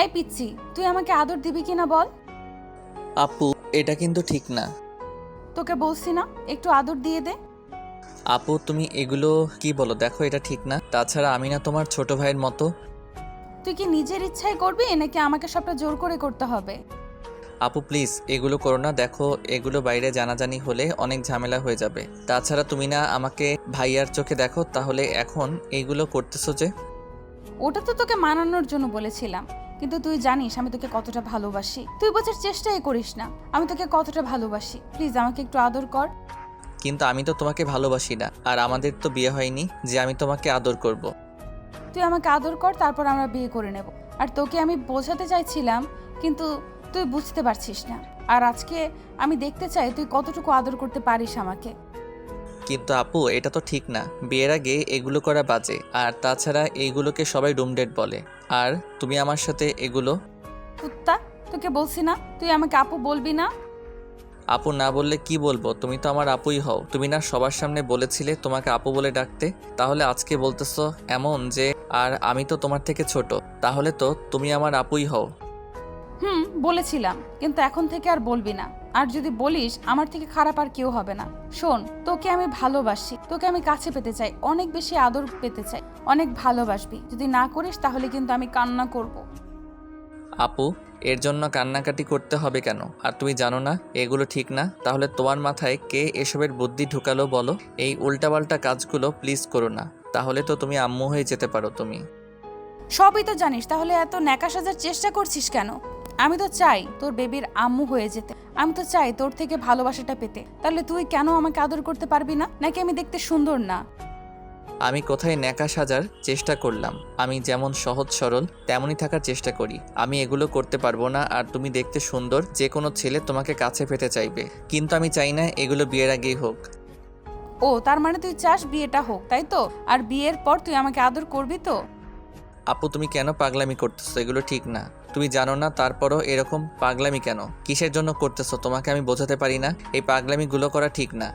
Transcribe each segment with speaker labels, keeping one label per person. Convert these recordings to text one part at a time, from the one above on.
Speaker 1: এই পিচ্ছি, তুই আমাকে আদর দিবি কিনা বল।
Speaker 2: আপু, এটা কিন্তু ঠিক না।
Speaker 1: তোকে বলছি না একটু আদর দিয়ে দে।
Speaker 2: আপু, তুমি এগুলো কি বলো? দেখো, এটা ঠিক না। তাছাড়া আমি না তোমার ছোট ভাইয়ের মতো।
Speaker 1: তুই কি নিজের ইচ্ছায় করবি নাকি আমাকে সবটা জোর করে করতে হবে?
Speaker 2: আপু প্লিজ এগুলো করো না। দেখো, এগুলো বাইরে জানাজানি হলে অনেক ঝামেলা হয়ে যাবে। তাছাড়া তুমি না আমাকে ভাইয়ার চোখে দেখো, তাহলে এখন এইগুলো করতেছো যে?
Speaker 1: ওটা তো তোকে মানানোর জন্য বলেছিলাম, কিন্তু তুই জানিস আমি তোকে কতটা ভালোবাসি। তুই বোঝার চেষ্টাই করিস না আমি তোকে কতটা ভালোবাসি। প্লিজ আমাকে একটু আদর কর।
Speaker 2: কিন্তু আমি তো তোমাকে ভালোবাসি না, আর আমাদের তো বিয়ে হয়নি যে আমি তোমাকে আদর করব।
Speaker 1: তুই আমাকে আদর কর, তারপর আমরা বিয়ে করে নেব। আর তোকে আমি বোঝাতে চাইছিলাম, কিন্তু তুই বুঝতে পারছিস না। আর আজকে আমি দেখতে চাই তুই কতটুকু আদর করতে পারিস আমাকে।
Speaker 2: কিন্তু আপু, এটা তো ঠিক না। বিয়ের আগে এগুলো করা বাজে। আর তাছাড়া এইগুলোকে সবাই রুম ডেট বলে। আর তুমি আমার সাথে এগুলো।
Speaker 1: কুত্তা, তোকে বলছি না তুই আমাকে আপু বলবি না।
Speaker 2: আপু না বললে কি বলবো? তুমি তো আমার আপুই হও। তুমি না সবার সামনে বলেছিলে তোমাকে আপু বলে ডাকতে, তাহলে আজকে বলতেছো এমন যে আর আমি তো তোমার থেকে ছোট, তাহলে তো তুমি আমার আপুই হও।
Speaker 1: বলেছিলাম, কিন্তু এখন থেকে আর বলবি না। আর যদি বলিস আমার থেকে খারাপ আর কেউ হবে না। শোন, তোকে আমি ভালোবাসি, তোকে আমি কাছে পেতে চাই, অনেক বেশি আদর পেতে চাই। অনেক ভালোবাসবি, যদি না করিস তাহলে কিন্তু আমি কান্না করব।
Speaker 2: আপু, এর জন্য কান্নাকাটি করতে হবে কেন? আর তুমি জানো না এগুলো ঠিক না? তাহলে তোমার মাথায় কে এসবের বুদ্ধি ঢুকালো বলো? এই উল্টাপাল্টা কাজগুলো প্লিজ করো না, তাহলে তো তুমি আম্মু হয়ে যেতে পারো তুমি।
Speaker 1: সবই তো জানিস, তাহলে এত ন্যাকা সাজার চেষ্টা করছিস কেন? আমি তো চাই তোর বেবির আম্মু হয়ে যেতে। আমি তো চাই তোর থেকে ভালোবাসাটা পেতে। তাহলে তুই কেন আমাকে আদর করতে পারবি না? নাকি আমি দেখতে সুন্দর না?
Speaker 2: আমি কোথায় ন্যাকা সাজার চেষ্টা করলাম? আমি যেমন সহজ সরল তেমনই থাকার চেষ্টা করি। আমি এগুলো করতে পারবো না। আর তুমি দেখতে সুন্দর, যে কোনো ছেলে তোমাকে কাছে পেতে চাইবে। কিন্তু আমি চাই না এগুলো বিয়ের আগেই হোক।
Speaker 1: ও, তার মানে তুই চাস বিয়েটা হোক, তাই তো? আর বিয়ের পর তুই আমাকে আদর করবি তো?
Speaker 2: আপু, তুমি কেন পাগলামি করতেছো? এগুলো ঠিক না। তুমি জানো না, তারপরও এরকম পাগলামি কেন? কিসের জন্য করতেছো তোমাকে আমি বোঝাতে পারি না। এই পাগলামিগুলো করা ঠিক না।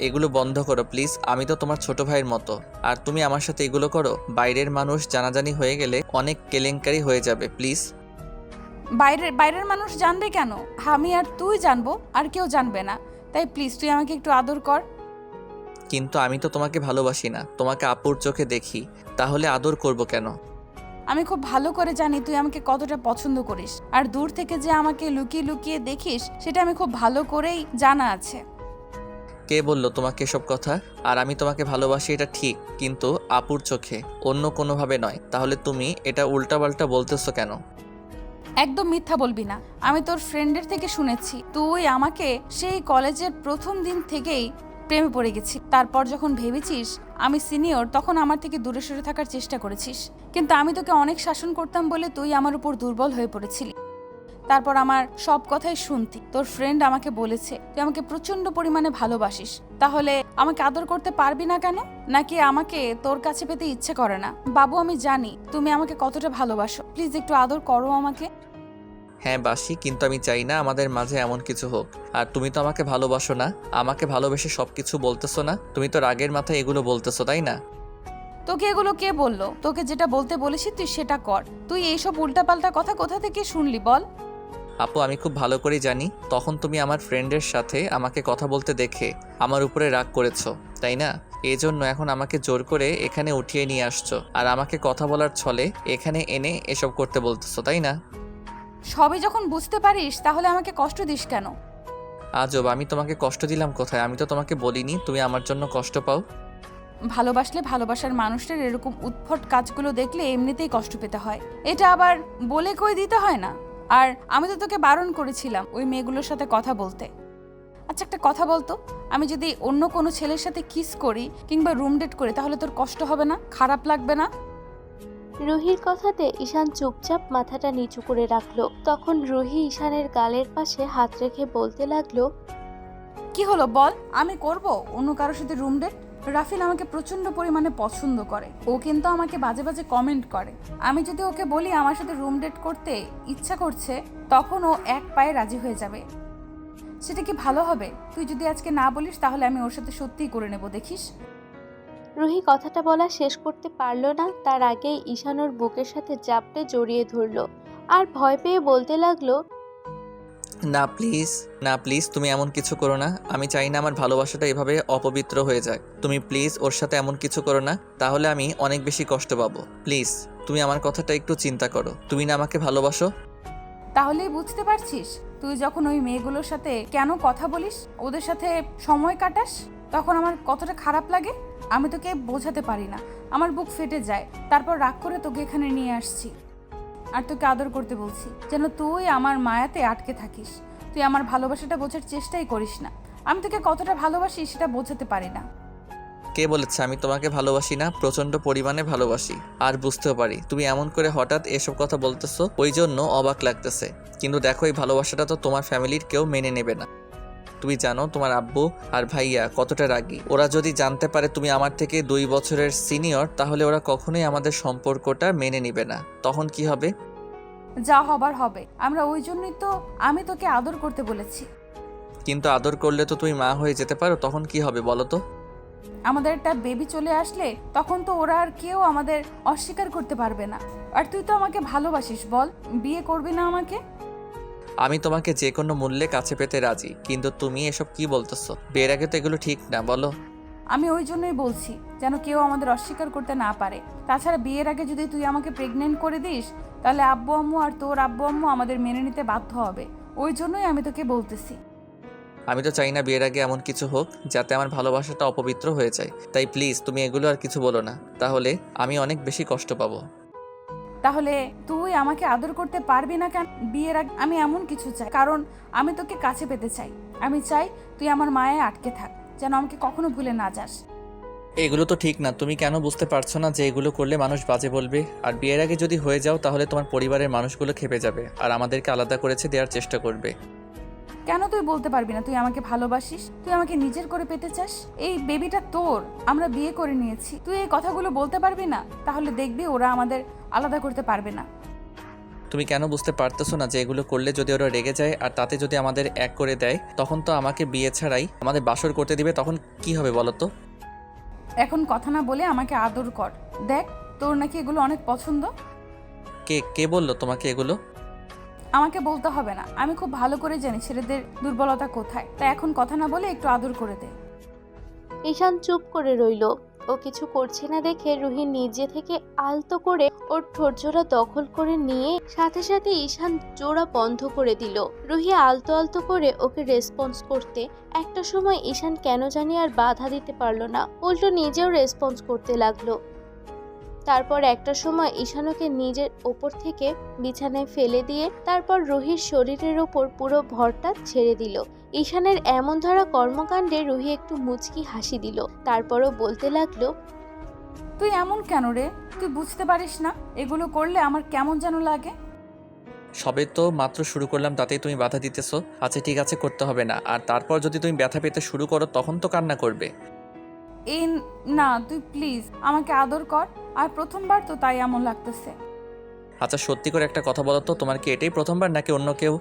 Speaker 2: এগুলো বন্ধ করো প্লিজ। আমি তো তোমার ছোট ভাইয়ের মতো। আর তুমি আমার সাথে এগুলো করো? বাইরের মানুষ জানাজানি হয়ে গেলে অনেক কেলেঙ্কারি হয়ে যাবে প্লিজ।
Speaker 1: বাইরের বাইরের মানুষ জানবে কেন? আমি আর তুই জানবো, আর কেউ জানবে না। তাই প্লিজ তুই আমাকে একটু আদর কর।
Speaker 2: কিন্তু আমি তো তোমাকে ভালোবাসি না, তোমাকে আপুর চোখে দেখি। তাহলে আদর করব কেন?
Speaker 1: আমি খুব ভালো করে জানি তুই আমাকে কতটা পছন্দ করিস, আর দূর থেকে যে আমাকে লুকিয়ে লুকিয়ে দেখিস সেটা আমি খুব ভালো করেই জানা আছে।
Speaker 2: কে বললো তোমাকে এসব কথা? আর আমি তোমাকে ভালোবাসি এটা ঠিক, কিন্তু আপুর চোখে, অন্য কোনোভাবে নয়। তাহলে তুমি এটা উল্টাপাল্টা বলতেছো কেন?
Speaker 1: একদম মিথ্যা বলবি না। আমি তোর ফ্রেন্ডের থেকে শুনেছি তুই আমাকে সেই কলেজের প্রথম দিন থেকেই প্রেমে পড়ে গেছি। তারপর যখন ভেবেছিস আমি সিনিয়র, তখন আমার থেকে দূরে সরে থাকার চেষ্টা করেছিস। কিন্তু আমি তোকে অনেক শাসন করতাম বলে তুই আমার উপর দুর্বল হয়ে পড়েছিলি। তারপর আমার সব কথাই শুনতি। তোর ফ্রেন্ড আমাকে বলেছে তুই আমাকে প্রচন্ড পরিমাণে ভালোবাসিস। তাহলে আমাকে আদর করতে পারবি না কেন? নাকি আমাকে তোর কাছে পেতে ইচ্ছে করে না? বাবু, আমি জানি তুমি আমাকে কতটা ভালোবাসো। প্লিজ একটু আদর করো আমাকে।
Speaker 2: হ্যাঁ বাসি, কিন্তু আমি চাই না আমাদের মাঝে এমন কিছু হোক। আর তুমি তো আমাকে ভালোবাসো না। আমাকে ভালোবেসে সবকিছু বলতেছো না? তুমি তো রাগের মাথায় এগুলো বলতেছো, তাই না?
Speaker 1: তোকে এগুলো কে বললো? তোকে যেটা বলতে বলেছি তুই সেটা কর। তুই এইসব উল্টাপাল্টা কথা কোথা থেকে শুনলি বল?
Speaker 2: আপু, আমি খুব ভালো করেই জানি তখন তুমি আমার ফ্রেন্ডের সাথে আমাকে কথা বলতে দেখে আমার উপরে রাগ করেছো, তাই না? এই জন্য এখন আমাকে জোর করে এখানে উঠিয়ে নিয়ে আসছো, আর আমাকে কথা বলার ছলে এখানে এনে এসব করতে বলতেছো, তাই না?
Speaker 1: সবই যখন বুঝতে পারিস তাহলে আমাকে কষ্ট দিস কেন?
Speaker 2: আজব, আমি তোমাকে কষ্ট দিলাম কোথায়? আমি তো তোমাকে বলিনি তুমি আমার জন্য কষ্ট পাও।
Speaker 1: ভালোবাসলে ভালোবাসার মানুষটার এরকম উদ্ভট কাজগুলো দেখলে এমনিতেই কষ্ট পেতে হয়। এটা আবার বলে কই দিতে হয় না। আর আমি তো তোকে বারণ করেছিলাম ওই মেয়েগুলোর সাথে কথা বলতে। আচ্ছা, একটা কথা বলতো, আমি যদি অন্য কোনো ছেলের সাথে কিস করি কিংবা রুম ডেট করি তাহলে তোর কষ্ট হবে না? খারাপ লাগবে না?
Speaker 3: রুহির কথাতে ঈশান চুপচাপ মাথাটা নিচু করে রাখলো। তখন রুহি ঈশানের গালের পাশে হাত রেখে বলতে লাগলো,
Speaker 1: কি হলো বল, আমি করব অন্য কারোর সাথে রুম ডেট? রাফিল আমাকে প্রচন্ড পরিমাণে পছন্দ করে। ও কিন্তু আমাকে বাজে বাজে কমেন্ট করে। আমি যদি ওকে বলি আমার সাথে রুম ডেট করতে ইচ্ছা করছে, তখন ও এক পায়ে রাজি হয়ে যাবে। সেটা কি ভালো হবে? তুই যদি আজকে না বলিস তাহলে আমি ওর সাথে সত্যিই করে নেব, দেখিস।
Speaker 3: রুহি কথাটা বলা শেষ করতে পারল না, তার আগেই ঈশান ওর বুকের সাথে জাপটে জড়িয়ে ধরল আর ভয় পেয়ে বলতে লাগলো,
Speaker 2: না প্লিজ, না প্লিজ, তুমি এমন কিছু করো না। আমি চাই না আমার ভালোবাসাটা এভাবে অপবিত্র হয়ে যাক। তুমি প্লিজ ওর সাথে এমন কিছু করো না, তাহলে আমি অনেক বেশি কষ্ট পাবো। প্লিজ তুমি আমার কথাটা একটু চিন্তা করো। তুমি না আমাকে ভালোবাসো?
Speaker 1: তাহলেই বুঝতে পারছিস তুই যখন ওই মেয়েগুলোর সাথে কেন কথা বলিস, ওদের সাথে সময় কাটাস, তখন আমার কতটা খারাপ লাগে। আমি তোকে বোঝাতে পারি না, আমার বুক ফেটে যায়। তারপর রাগ করে তোকে এখানে নিয়ে আসছি আর তোকে আদর করতে বলছি, যেন তুই আমার মায়াতে আটকে থাকিস। তুই আমার ভালোবাসাটা বোঝার চেষ্টাই করিস না। আমি তোকে কতটা ভালোবাসি সেটা বোঝাতে পারি না।
Speaker 2: কে বলেছে আমি তোমাকে ভালোবাসি না? প্রচন্ড পরিমাণে ভালোবাসি, আর বুঝতেও পারি। তুমি এমন করে হঠাৎ এসব কথা বলতেছো, ওই জন্য অবাক লাগতেছে। কিন্তু দেখো, এই ভালোবাসাটা তো তোমার ফ্যামিলির কেউ মেনে নেবে না। তুমি জানো তোমার আব্বু আর ভাইয়া কতটা রাগী। ওরা যদি জানতে পারে তুমি আমার থেকে 2 বছরের সিনিয়র, তাহলে ওরা কখনোই আমাদের সম্পর্কটা মেনে নেবে না। তখন কি হবে?
Speaker 1: যা হবার হবে। আমরা ওই জন্যই তো আমি তোকে আদর করতে বলেছি।
Speaker 2: কিন্তু আদর করলে তো তুমি মা হয়ে যেতে পারো, তখন কি হবে বলো তো?
Speaker 1: আমাদের একটা বেবি চলে আসলে তখন তো ওরা আর কেউ আমাদের অস্বীকার করতে পারবে না। আর তুই তো আমাকে ভালোবাসিস, বল বিয়ে করবি না আমাকে?
Speaker 2: আমি তোমাকে যে কোনো মূল্যে কাছে পেতে রাজি, কিন্তু তুমি এসব কি বলতেছো? বিয়ের আগে তো এগুলো ঠিক না, বলো।
Speaker 1: আমি ওই জন্যই বলছি, যেন কেউ আমাদের অস্বীকার করতে না পারে। তাছাড়া বিয়ের আগে যদি তুই আমাকে প্রেগনেন্ট করে দিস, তাহলে আব্বু আম্মু আর তোর আব্বু আম্মু আমাদের মেনে নিতে বাধ্য হবে। ওই জন্যই আমি তোকে বলতেছি।
Speaker 2: আমি তো চাই না বিয়ের আগে এমন কিছু হোক যাতে আমার ভালোবাসাটা অপবিত্র হয়ে যায়। তাই প্লিজ তুমি এগুলো আর কিছু বলো না, তাহলে আমি অনেক বেশি কষ্ট পাবো।
Speaker 1: তাহলে তুই আমাকে আদর করতে পারবি না কেন? বিয়ের আগে আমি এমন কিছু চাই, কারণ আমি তোকে কাছে পেতে চাই। আমি চাই তুই আমার মায়ে আটকে থাক, যেন আমাকে কখনো ভুলে না যাস।
Speaker 2: এগুলো তো ঠিক না। তুমি কেন বুঝতে পারছো না যে এগুলো করলে মানুষ বাজে বলবে? আর বিয়ের আগে যদি হয়ে যাও, তাহলে তোমার পরিবারের মানুষগুলো খেপে যাবে আর আমাদেরকে আলাদা করেছে দেওয়ার চেষ্টা করবে।
Speaker 1: কেন তুই বলতে পারবি না তুই আমাকে ভালোবাসিস, তুই আমাকে নিজের করে পেতে চাস? এই বেবিটা তোর, আমরা বিয়ে করে নিয়েছি। তুই এই কথাগুলো বলতে পারবি না? তাহলে দেখবি ওরা আমাদের আলাদা করতে পারবে না।
Speaker 2: তুমি কেন বুঝতে পারতেছো না যে এগুলো করলে যদি ওরা রেগে যায় আর তাতে যদি আমাদের এক করে দেয়, তখন তো আমাকে বিয়ে ছাড়াই আমাদের বাসর করতে দিবে। তখন কি হবে বলো তো?
Speaker 1: এখন কথা না বলে আমাকে আদর কর। দেখ, তোর নাকি এগুলো অনেক পছন্দ।
Speaker 2: কে কে বললো তোমাকে এগুলো?
Speaker 1: আমাকে বলতে হবে না, আমি খুব ভালো করে জানি ছেলেদের দুর্বলতা কোথায়। তাই এখন কথা না বলে একটু আদর করে দে।
Speaker 3: ঈশান চুপ করে রইল। ও কিছু করছে না দেখে রুহি নিজে থেকে আলতো করে ওর ঠোঁটজোড়া দখল করে নিয়ে সাথে সাথে ঈশান জোড়া বন্ধ করে দিল। রুহি আলতো আলতো করে ওকে রেসপন্স করতে একটা সময় ঈশান কেন জানি আর বাধা দিতে পারলো না, উল্টো নিজেও রেসপন্স করতে লাগলো। তারপর একটা সময় ঈশান ওকে নিজের ওপর থেকে বিছানায় ফেলে দিয়ে তারপর রুহির শরীরের ওপর পুরো ভরটা ছেড়ে দিল। ঈশানের এমন ধরা কর্মকাণ্ডে রুহি একটু মুচকি হাসি দিল। তারপরও বলতে লাগলো,
Speaker 1: তুই এমন কেন রে? তুই বুঝতে পারিস না এগুলো করলে আমার কেমন যেন লাগে?
Speaker 2: সবে তো মাত্র শুরু করলাম, তাতেই তুমি বাধা দিতেছো। আচ্ছা ঠিক আছে, করতে হবে না। আর তারপর যদি তুমি ব্যথা পেতে শুরু করো, তখন তো কান্না করবে।
Speaker 1: এই না, তুই প্লিজ আমাকে আদর কর। আর প্রথমবার তো তাই এমন লাগতেছে।
Speaker 2: আচ্ছা সত্যি করে একটা কথা বলো তো, তোমার কি এটাই প্রথমবার নাকি অন্য কেউ?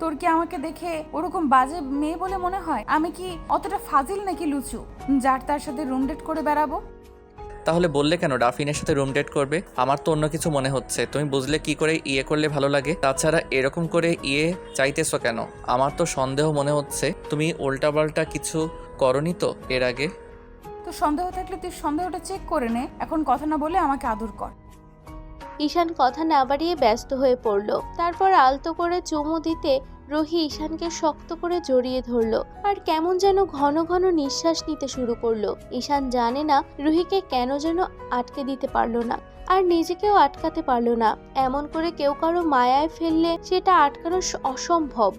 Speaker 1: তোর কি আমাকে দেখে ওরকম বাজে মেয়ে বলে মনে হয়? আমি কি অতটা ফাজিল নাকি লুচু, যার তার সাথে রুম ডেট করে বেড়াবো?
Speaker 2: তাহলে বললে কেন ডাফিনের সাথে রুম ডেট করবে? আমার তো অন্য কিছু মনে হচ্ছে। তুমি বুঝলে কি করে ইয়ে করলে ভালো লাগে? তাছাড়া এরকম করে ইয়ে চাইতেছো কেন? আমার তো সন্দেহ মনে হচ্ছে তুমি উল্টাপাল্টা কিছু করনি তো এর আগে।
Speaker 1: তো সন্দেহ থাকলে তুই সন্দেহটা চেক করে নে। এখন কথা না বলে আমাকে আদর কর।
Speaker 3: ঈশান কথা না বাড়িয়ে ব্যস্ত হয়ে পড়ল। তারপর আলতো করে চুমু দিতে রুহি ঈশানকে শক্ত করে জড়িয়ে ধরলো আর কেমন যেন ঘন ঘন নিঃশ্বাস নিতে শুরু করলো। ঈশান জানে না রুহিকে কেন যেন আটকে দিতে পারলো না আর নিজেকেও আটকাতে পারলো না। এমন করে কেউ কারো মায়ায় ফেললে সেটা আটকানো অসম্ভব।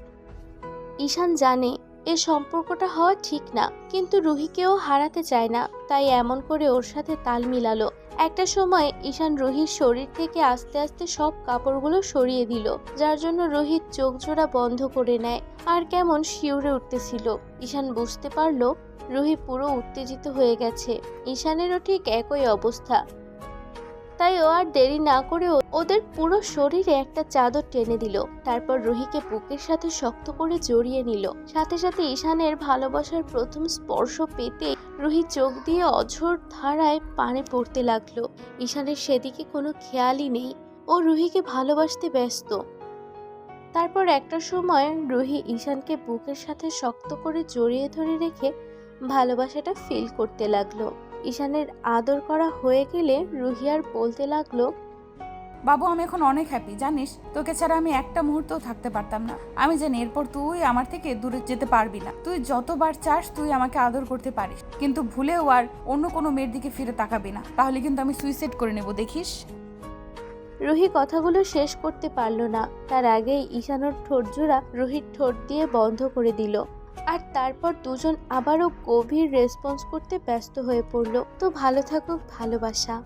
Speaker 3: ঈশান জানে এ সম্পর্কটা হওয়া ঠিক না, কিন্তু রুহিকেও হারাতে চায় না, তাই এমন করে ওর সাথে তাল মিলালো। একটা সময় ঈশান রুহির শরীর থেকে আস্তে আস্তে সব কাপড়গুলো সরিয়ে দিল, যার জন্য রুহির চোখ জোড়া বন্ধ করে নেয় আর কেমন শিউরে উঠতেছিল। ঈশান বুঝতে পারলো রুহি পুরো উত্তেজিত হয়ে গেছে। ঈশানেরও ঠিক একই অবস্থা। তাই ও আর দেরি না করে ওদের পুরো শরীরে একটা চাদর টেনে দিল। তারপর রুহিকে বুকের সাথে শক্ত করে জড়িয়ে নিল। সাথে সাথে ঈশানের ভালোবাসার প্রথম স্পর্শ পেতে রুহি চোখ দিয়ে অঝোর ধারায় পানি পড়তে লাগলো। ঈশানের সেদিকে কোনো খেয়ালই নেই, ও রুহিকে ভালোবাসতে ব্যস্ত। তারপর একটা সময় রুহি ঈশানকে বুকের সাথে শক্ত করে জড়িয়ে ধরে রেখে ভালোবাসাটা ফিল করতে লাগলো। ঈশানের আদর করা হয়ে গেলে রুহি আর বলতে লাগলো,
Speaker 1: বাবু আমি এখন অনেক হ্যাপি, জানিস তোকে ছাড়া আমি একটা মুহূর্তও থাকতে পারতাম না। আমি জানি এরপর তুই আমার থেকে দূরে যেতে পারবি না। তুই যতবার চাস তুই আমাকে আদর করতে পারিস, কিন্তু ভুলেও আর অন্য কোনো মেয়ের দিকে ফিরে তাকাবি না, তাহলে কিন্তু আমি সুইসাইড করে নেব, দেখিস।
Speaker 3: রুহি কথাগুলো শেষ করতে পারল না, তার আগেই ঈশানোর ঠোঁটজোড়া রুহির ঠোঁট দিয়ে বন্ধ করে দিল। আর তারপর দুজন আবারও গভীর রেসপন্স করতে ব্যস্ত হয়ে পড়ল। তো ভালো থাকুক ভালোবাসা।